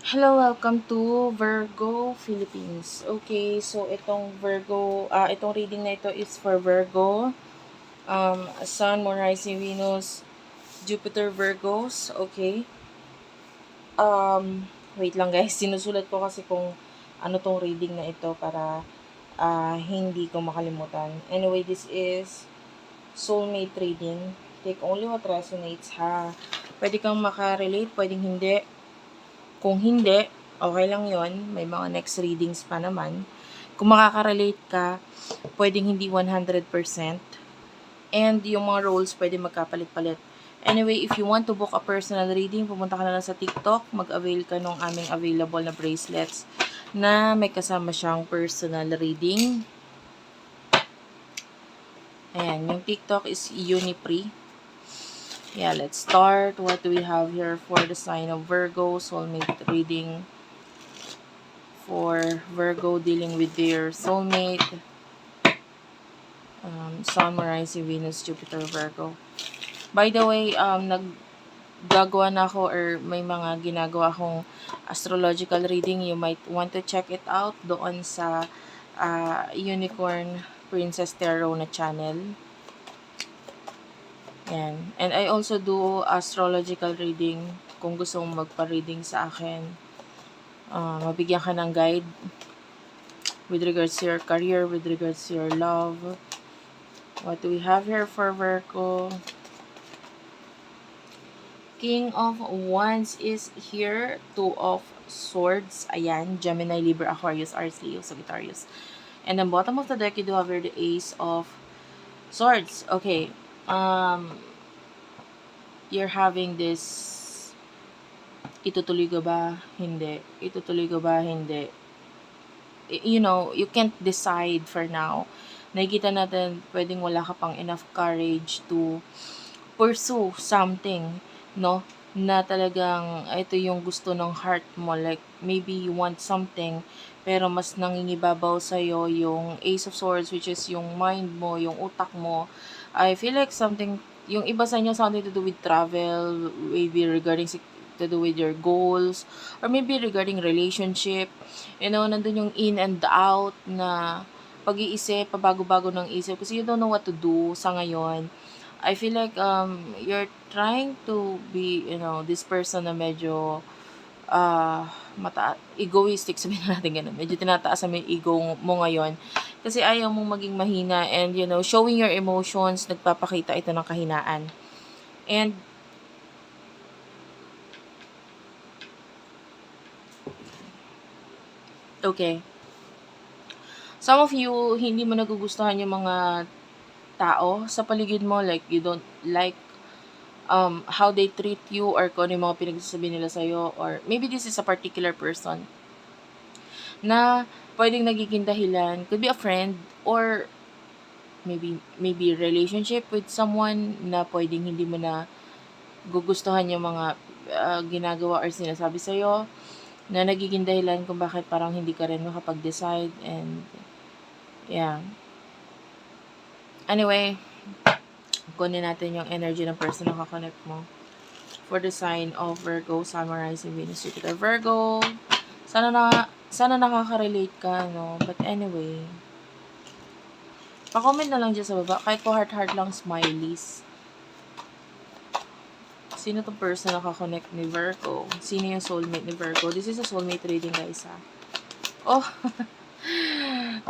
Hello, welcome to Virgo Philippines. Okay, so itong reading na ito is for Virgo. Sun, Moon, Rising, Venus, Jupiter, Virgos. Okay. Wait lang guys, sinusulat ko kasi kung ano tong reading na ito para hindi ko makalimutan. Anyway, this is soulmate reading. Take only what resonates ha. Pwede kang makarelate, pwedeng hindi. Kung hindi, okay lang yon. May mga next readings pa naman. Kung makaka-relate ka, pwedeng hindi 100%. And yung mga roles, pwede magkapalit-palit. Anyway, if you want to book a personal reading, pumunta ka na lang sa TikTok, mag-avail ka ng aming available na bracelets na may kasama siyang personal reading. Ayan, yung TikTok is Unipree. Yeah, let's start. What do we have here for the sign of Virgo? Soulmate reading for Virgo dealing with their soulmate. Sun, Rising, Venus, Jupiter, Virgo. By the way, naggagawa na ako or may mga ginagawa akong astrological reading. You might want to check it out doon sa Unicorn Princess Tarot na channel. Yan. And I also do astrological reading kung gusto mong magpa-reading sa akin. Mabigyan ka ng guide with regards to your career, with regards to your love. What do we have here for Virgo? King of Wands is here. Two of Swords. Ayan. Gemini, Libra, Aquarius, Aries, Leo, Sagittarius. And the bottom of the deck, you do have here the Ace of Swords. Okay. You're having this, itutuloy ko ba? Hindi. Itutuloy ko ba? Hindi. You know, you can't decide for now. Nakikita natin, pwedeng wala ka pang enough courage to pursue something, no? Na talagang ito yung gusto ng heart mo. Like, maybe you want something, pero mas nangingibabaw sa'yo yung Ace of Swords, which is yung mind mo, yung utak mo. I feel like something, yung iba sa inyo, something to do with travel, maybe regarding to do with your goals, or maybe regarding relationship. You know, nandun yung in and out na pag-iisip, pabago-bago ng isip, kasi you don't know what to do sa ngayon. I feel like you're trying to be, you know, this person na medyo egoistic, sabihin natin ganun. Medyo tinataas mo yung ego mo ngayon kasi ayaw mong maging mahina, and you know, showing your emotions, nagpapakita ito ng kahinaan. And okay, some of you, hindi mo nagugustuhan yung mga tao sa paligid mo, like you don't like how they treat you, or kung ano yung mga pinagsasabi nila sa'yo, or maybe this is a particular person na pwedeng nagiging dahilan. Could be a friend, or maybe relationship with someone na pwedeng hindi mo na gugustuhan yung mga ginagawa or sinasabi sa'yo, na nagiging dahilan kung bakit parang hindi ka rin makapag-decide. And yeah, anyway, kunin natin yung energy ng person na kakonect mo for the sign of Virgo, Sun, Rising, Venus, Jupiter, Virgo. Sana nakaka-relate ka, no? But anyway, pa-comment na lang dyan sa baba. Kahit po heart-heart lang, smileys. Sino tong person na kakonect ni Virgo? Sino yung soulmate ni Virgo? This is a soulmate reading, guys, ha? Oh,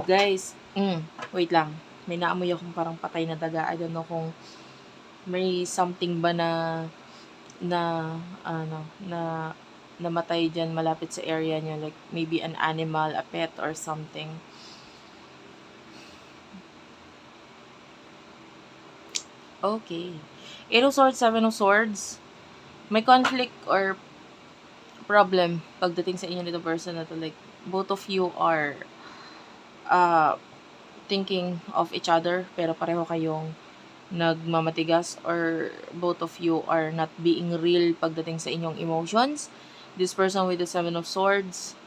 guys, wait lang. May naamoy akong parang patay na daga. I don't know kung may something ba na namatay dyan malapit sa area nyo, like maybe an animal, a pet, or something. Okay. 8 of Swords, 7 of Swords. May conflict or problem pagdating sa inyo nito person na to. Like, both of you are thinking of each other, pero pareho kayong nagmamatigas, or both of you are not being real pagdating sa inyong emotions. This person with the 7 of Swords,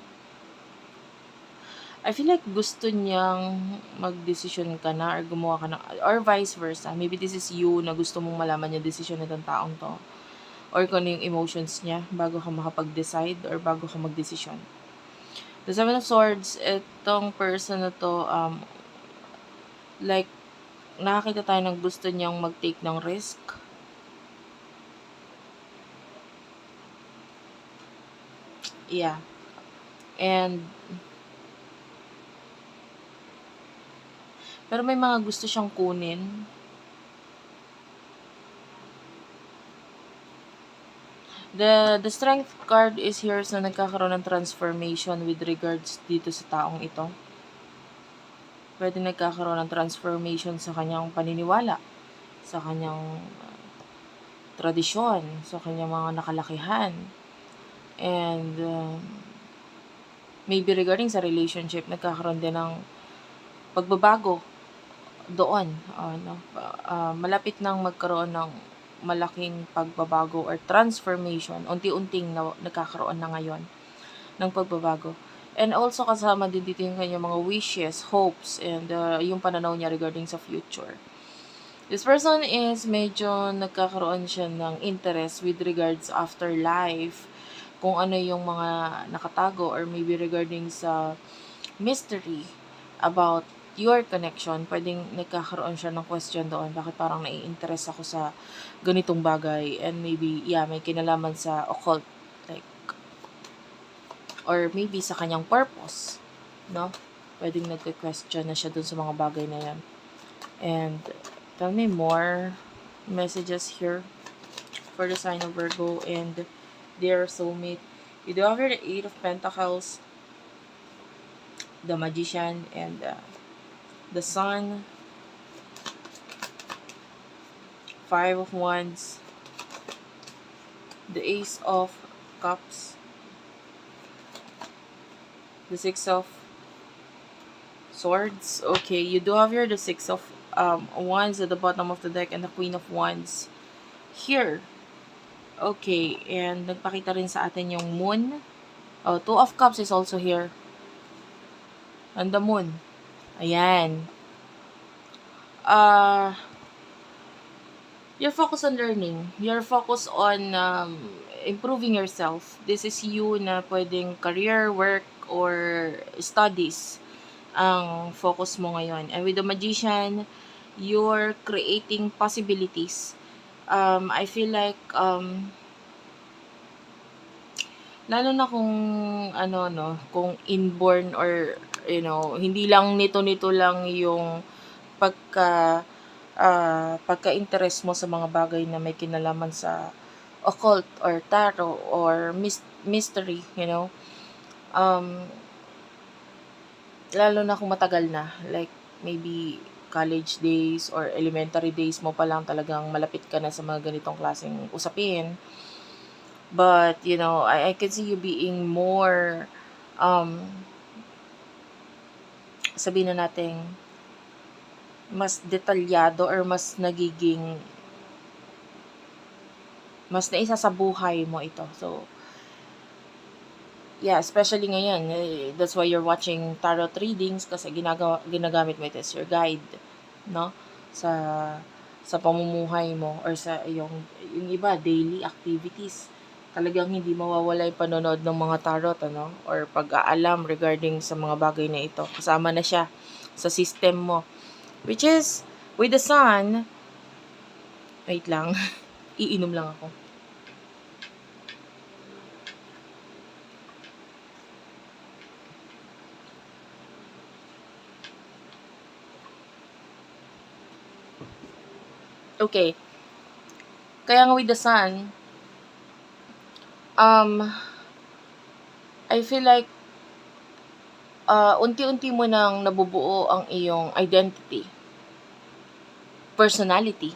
I feel like gusto niyang mag-decision ka na, or gumawa ka na, or vice versa. Maybe this is you na gusto mong malaman yung decision nitong taong to. or kung ano yung emotions niya bago ka makapag-decide or bago ka magdesisyon. The Seven of Swords, itong person na to, like, nakakita tayo ng gusto niyang mag-take ng risk. Yeah. And, pero may mga gusto siyang kunin. The Strength card is here na nagkakaroon ng transformation with regards dito sa taong ito. Pwede nagkakaroon ng transformation sa kanyang paniniwala, sa kanyang tradisyon, sa kanyang mga nakalakihan. And maybe regarding sa relationship, nagkakaroon din ng pagbabago doon. Malapit nang magkaroon ng malaking pagbabago or transformation. Unti-unting nagkakaroon na ngayon ng pagbabago. And also kasama din dito yung kanyang mga wishes, hopes, and yung pananaw niya regarding sa future. This person is medyo nagkakaroon siya ng interest with regards afterlife, kung ano yung mga nakatago or maybe regarding sa mystery about your connection. Pwedeng nagkakaroon siya ng question doon, bakit parang nai-interest ako sa ganitong bagay, and maybe, may kinalaman sa occult, like, or maybe sa kanyang purpose, no? Pwedeng nagka-question na siya dun sa mga bagay na yan. And, tell me more messages here for the sign of Virgo and their soulmate. You do have here the Eight of Pentacles, the Magician, and the Sun, Five of Wands, the Ace of Cups, the Six of Swords. Okay, you do have here the Six of Wands at the bottom of the deck and the Queen of Wands here. Okay, and nagpakita rin sa atin yung Moon. Two of Cups is also here. And the Moon. Ayan. You're focused on learning. You're focused on improving yourself. This is you na pwedeng career, work, or studies ang focus mo ngayon. And with the Magician, you're creating possibilities. I feel like, lalo na kung, kung inborn or, hindi lang nito lang yung pagka-interest mo sa mga bagay na may kinalaman sa occult or tarot or mystery, lalo na kung matagal na, like maybe college days or elementary days mo pa lang talagang malapit ka na sa mga ganitong klaseng usapin. But, I can see you being more, sabihin na natin, mas detalyado or mas naisa sa buhay mo ito. So, yeah, especially ngayon, that's why you're watching tarot readings kasi ginagamit mo ito as your guide, no? Sa pamumuhay mo or sa yung iba, daily activities. Talagang hindi mawawala yung panonood ng mga tarot, or pag-aalam regarding sa mga bagay na ito. Kasama na siya sa system mo. Which is, with the Sun, wait lang, iinom lang ako. Okay. Kaya nga with the Sun, I feel like, unti-unti mo nang nabubuo ang iyong identity, personality,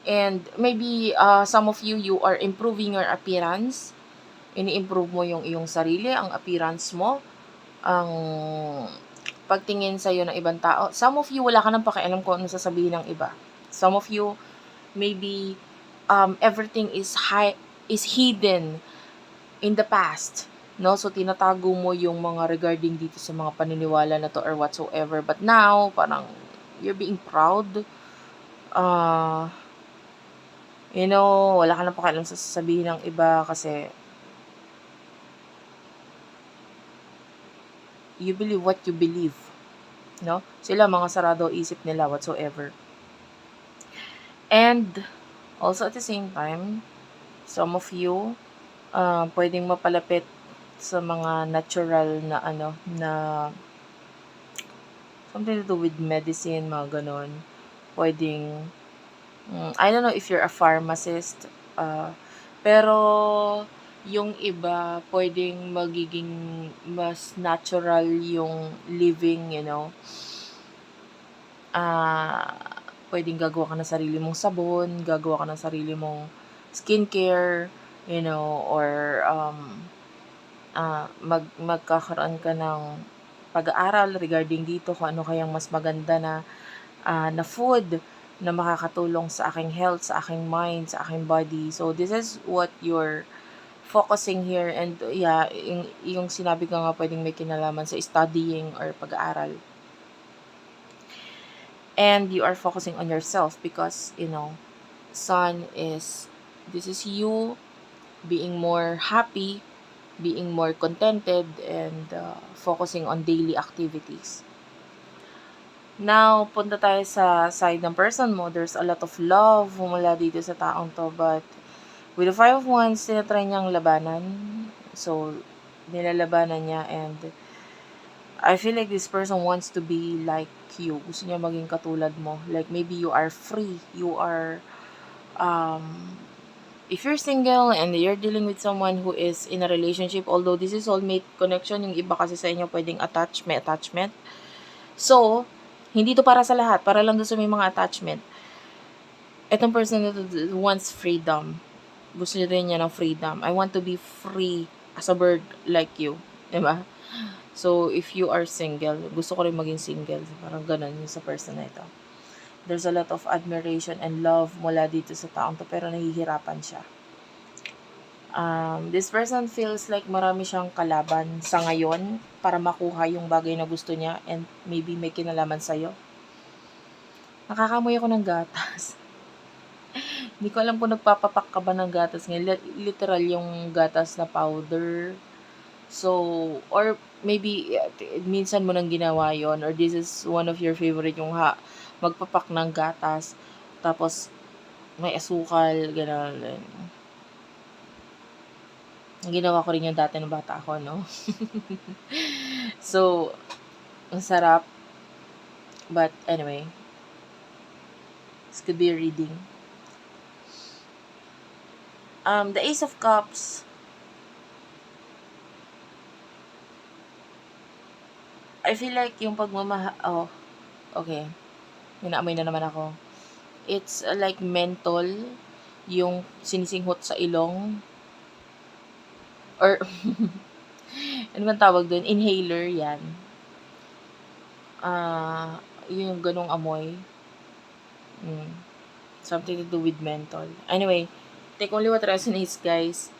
and maybe some of you are improving your appearance. Ini-improve mo yung iyong sarili, ang appearance mo, ang pagtingin sa iyo ng ibang tao. Some of you, wala ka nang pakialam kung ano sasabihin ng iba. Some of you, maybe everything is hidden in the past, no? So tinatago mo yung mga regarding dito sa mga paniniwala na to or whatsoever. But now, parang you're being proud. You know, wala ka na pakialam sa sasabihin ng iba kasi you believe what you believe. No? Sila mga sarado isip nila whatsoever. And also at the same time, some of you pwedeng mapalapit sa mga natural na something to do with medicine, mga ganon. Pwedeng, I don't know if you're a pharmacist, pero yung iba, pwedeng magiging mas natural yung living, you know. Pwedeng gagawa ka ng sarili mong sabon, gagawa ka ng sarili mong skincare, you know, or magkakaroon ka ng pag-aaral regarding dito kung ano kayang mas maganda na food na makakatulong sa aking health, sa aking mind, sa aking body. So, this is what you're focusing here. And yeah, yung sinabi ko nga pwedeng may kinalaman sa studying or pag-aaral. And you are focusing on yourself because, you know, Sun this is you being more happy, being more contented, and focusing on daily activities. Now, punta tayo sa side ng person mo. There's a lot of love mula dito sa taong to, but with the Five of Wands, tinatry niyang labanan. So, nilalabanan niya, and I feel like this person wants to be like you. Gusto niya maging katulad mo. Like, maybe you are free. You are, if you're single and you're dealing with someone who is in a relationship, although this is soulmate connection, yung iba kasi sa inyo pwedeng attachment. So, hindi to para sa lahat. Para lang doon sa may mga attachment. Itong person na wants freedom. Gusto niya rin niya ng freedom. I want to be free as a bird like you. Diba? So, if you are single, gusto ko rin maging single. Parang ganun yung sa person na ito. There's a lot of admiration and love mula dito sa taong to, pero nahihirapan siya. This person feels like marami siyang kalaban sa ngayon para makuha yung bagay na gusto niya, and maybe may kinalaman sa'yo. Nakakamoy ako ng gatas. Hindi ko alam kung nagpapapak ka ba ng gatas ngayon. Literal yung gatas na powder. So, or maybe minsan mo nang ginawa yon, or this is one of your favorite yung magpapak ng gatas, tapos may asukal, gano'n. Ginawa ko rin yung dati ng bata ako, no? So, ang sarap. But anyway, this could be a reading. The Ace of Cups, I feel like yung pagmamahal, okay. Minaamoy na naman ako. It's like menthol, yung sinisinghot sa ilong. Or, ano bang tawag doon? Inhaler, yan. Yung ganong amoy. Something to do with menthol. Anyway, take only what resonates, guys.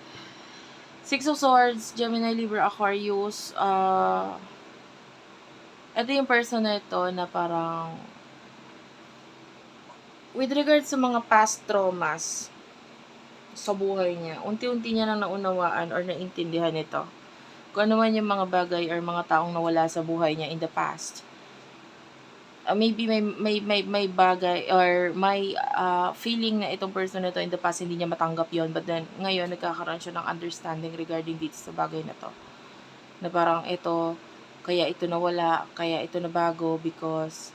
Six of Swords, Gemini, Libra, Aquarius. Ito yung person na ito na parang with regards sa mga past traumas sa buhay niya, unti-unti niya nang naunawaan or naintindihan ito. Kung ano man yung mga bagay or mga taong nawala sa buhay niya in the past. Maybe may bagay or may feeling na itong person na ito in the past hindi niya matanggap yon, but then ngayon nagkakaroon siya ng understanding regarding dito sa bagay na to. Na parang ito, kaya ito nawala, kaya ito nabago because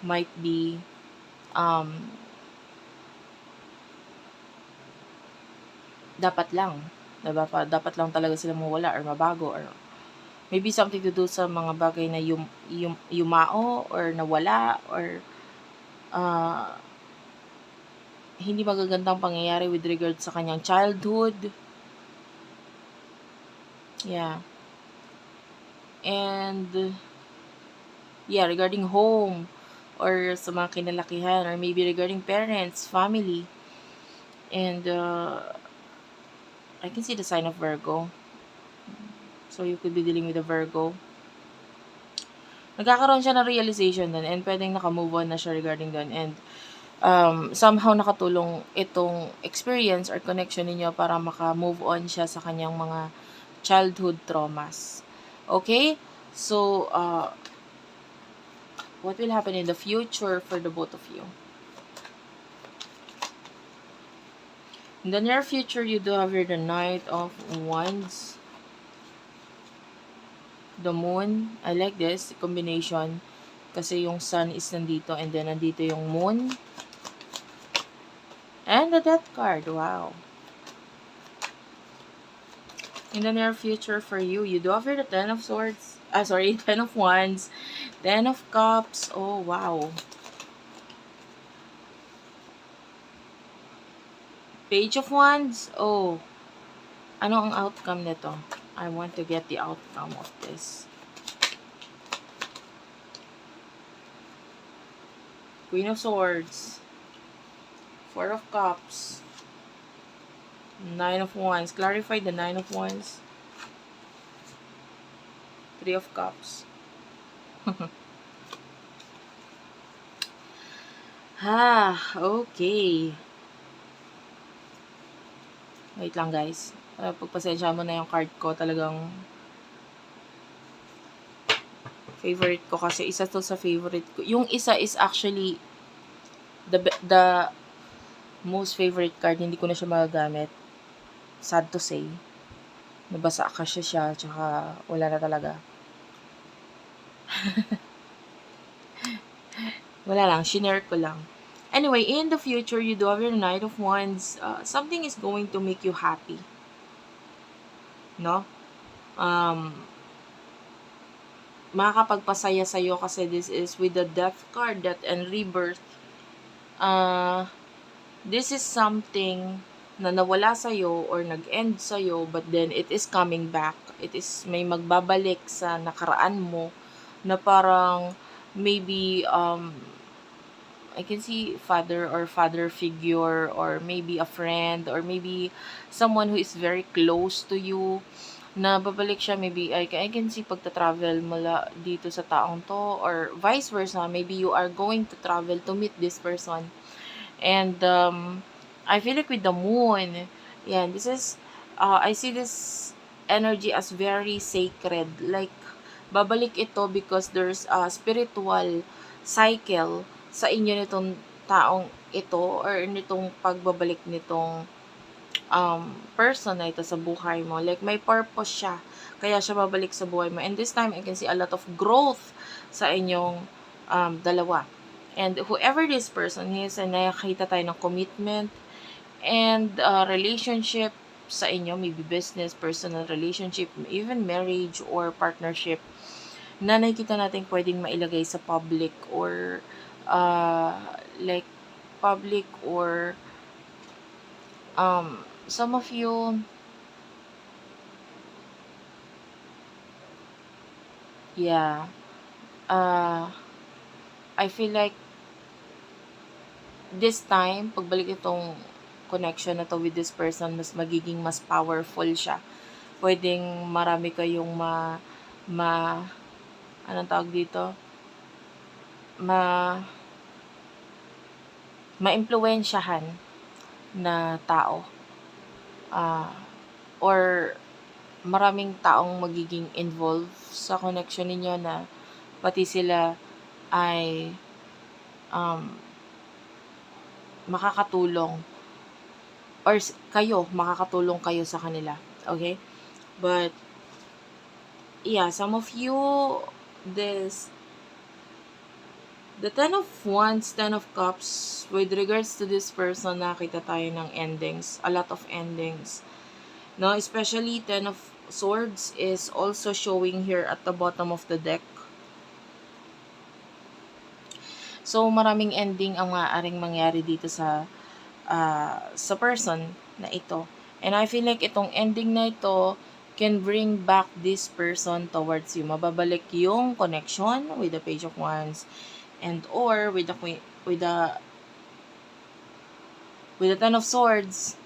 might be dapat lang, diba? Dapat lang talaga sila mawala or mabago, or maybe something to do sa mga bagay na yumao or nawala, or hindi magagandang pangyayari with regard sa kanyang childhood. Yeah. And yeah, regarding home or sa mga kinalakihan, or maybe regarding parents, family. And I can see the sign of Virgo. So you could be dealing with a Virgo. Nagkakaroon siya ng realization dun, and pwedeng naka-move on na siya regarding dun. And somehow nakatulong itong experience or connection ninyo para maka-move on siya sa kanyang mga childhood traumas. Okay? So, what will happen in the future for the both of you? In the near future, you do have here the Knight of Wands, the Moon. I like this combination kasi yung Sun is nandito and then nandito yung Moon. And the Death card. Wow. In the near future for you, you do have here the Ten of Swords. Ten of Wands. 10 of Cups. Oh, wow. Page of Wands. Oh. Ano ang outcome nito? I want to get the outcome of this. Queen of Swords. 4 of Cups. 9 of Wands. Clarify the 9 of Wands. 3 of Cups. Okay. Wait lang guys. Pagpasensya mo na yung card ko. Talagang favorite ko kasi isa to sa favorite ko. Yung isa is actually the most favorite card. Hindi ko na siya magagamit. Sad to say. Nabasa kasi siya. Tsaka wala na talaga. Wala lang. Shinare ko lang. Anyway, in the future, you do have your Knight of Wands. Something is going to make you happy. No? Makakapagpasaya sa'yo kasi this is with the Death card, Death and Rebirth. This is something na nawala sa'yo or nag-end sa'yo, but then it is coming back. It is may magbabalik sa nakaraan mo na parang maybe I can see father or father figure or maybe a friend or maybe someone who is very close to you na babalik siya. Maybe I can see pagta-travel mula dito sa taong to or vice versa. Maybe you are going to travel to meet this person. And I feel like with the Moon, yeah, this is I see this energy as very sacred. Like babalik ito because there's a spiritual cycle sa inyo nitong taong ito or nitong pagbabalik nitong person na ito sa buhay mo. Like may purpose siya. Kaya siya babalik sa buhay mo. And this time, I can see a lot of growth sa inyong dalawa. And whoever this person is, ay nakakita tayo ng commitment and relationship sa inyo, maybe business, personal relationship, even marriage or partnership, na nakikita natin pwedeng mailagay sa public or like public or some of you, yeah, I feel like this time, pagbalik itong connection na to with this person, magiging mas powerful siya. Pwedeng marami kayong anong tawag dito? Ma-impluwensyahan na tao. Or maraming taong magiging involved sa connection ninyo na pati sila ay makakatulong or makakatulong kayo sa kanila. Okay? But yeah, some of you, the Ten of Wands, Ten of Cups, with regards to this person, nakita tayo ng endings, a lot of endings. No, especially Ten of Swords is also showing here at the bottom of the deck. So, maraming ending ang maaaring mangyari dito sa person na ito. And I feel like itong ending na ito can bring back this person towards you. Mababalik yung connection with the Page of Wands and or with the Ten of Swords.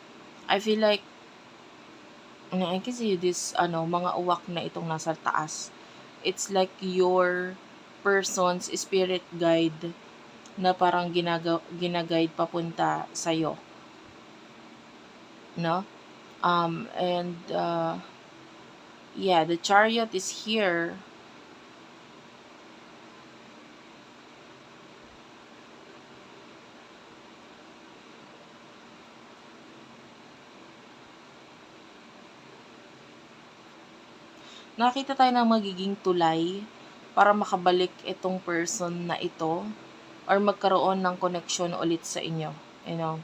I feel like I can see this mga uwak na itong nasa taas. It's like your person's spirit guide na parang ginaguide papunta sa'yo. No? And yeah, the Chariot is here. Nakita tayo ng magiging tulay para makabalik itong person na ito or magkaroon ng connection ulit sa inyo. You know,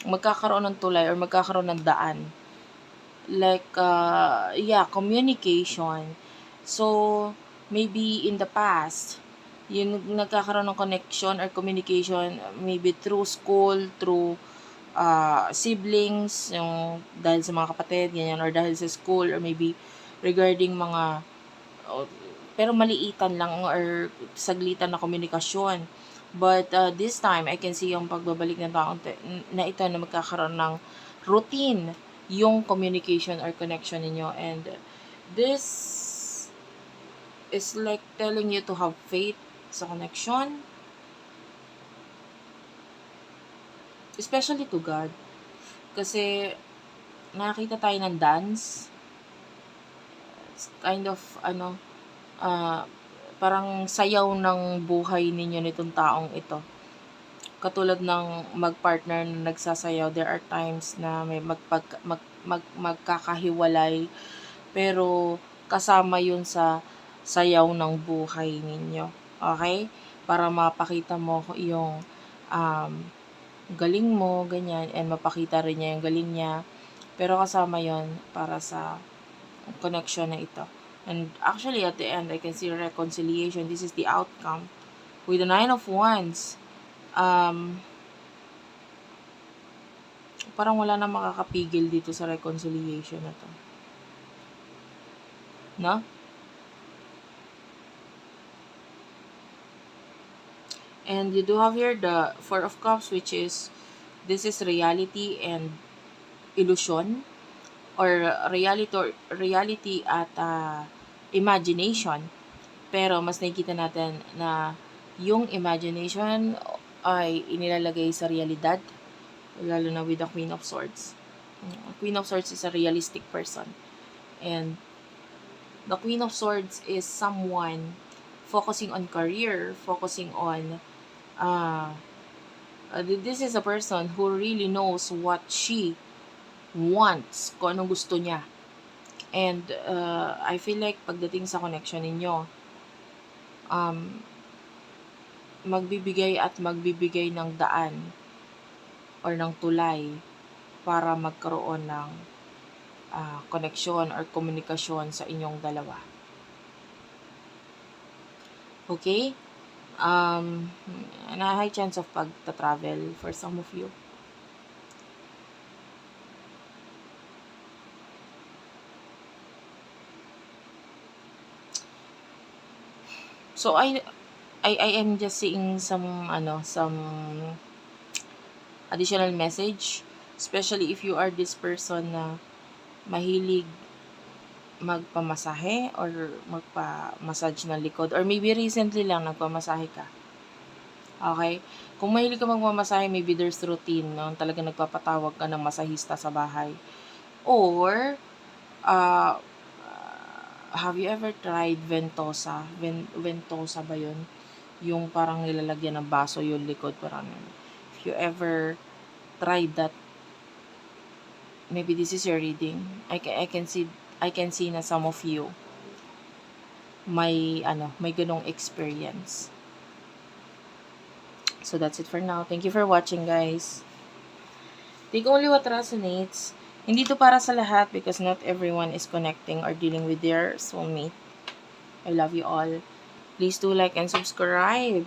magkakaroon ng tulay or magkakaroon ng daan. Like, yeah, communication. So, maybe in the past, yung nagkakaroon ng connection or communication, maybe through school, through siblings, yung dahil sa mga kapatid, ganyan, or dahil sa school, or maybe regarding mga, pero maliitan lang or saglitan na komunikasyon. But this time, I can see yung pagbabalik ng taong na ito na magkakaroon ng routine yung communication or connection ninyo. And this is like telling you to have faith sa connection, especially to God. Kasi nakakita tayo ng dance. It's kind of parang sayaw ng buhay ninyo nitong taong ito. Katulad ng magpartner na nagsasayaw, there are times na may magkakahiwalay, pero kasama yun sa sayaw ng buhay ninyo. Okay? Para mapakita mo yung galing mo, ganyan, and mapakita rin niya yung galing niya. Pero kasama yon para sa connection na ito. And actually, at the end, I can see reconciliation. This is the outcome. With the 9 of Wands, parang wala na makakapigil dito sa reconciliation na to. No? And you do have here the 4 of Cups, which is, this is reality and illusion, or reality at imagination. Pero mas nakikita natin na yung imagination ay inilalagay sa realidad, lalo na with the Queen of Swords. Queen of Swords is a realistic person. And the Queen of Swords is someone focusing on career, focusing on this is a person who really knows what she wants, kung anong gusto niya. And I feel like pagdating sa connection ninyo, magbibigay ng daan or ng tulay para magkaroon ng connection or komunikasyon sa inyong dalawa. Okay? And a high chance of pagta-travel for some of you. So I am just seeing some additional message, especially if you are this person na mahilig magpamasahe or magpa-massage ng likod, or maybe recently lang nagpamasahe ka. Okay? Kung mahilig ka magmamasahe, maybe there's routine, no? Talaga nagpapatawag ka ng masahista sa bahay. Or have you ever tried ventosa? Ventosa ba yun? Yung parang nilalagyan ng baso yung likod, parang if you ever tried that, maybe this is your reading. I can see na some of you may ganong experience. So that's it for now. Thank you for watching, guys. Take only what resonates. Hindi to para sa lahat because not everyone is connecting or dealing with their soulmate. I love you all. Please do like and subscribe.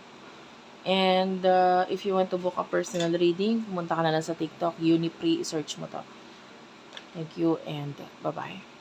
And if you want to book a personal reading, pumunta ka na lang sa TikTok, Unipre, search mo to. Thank you and bye-bye.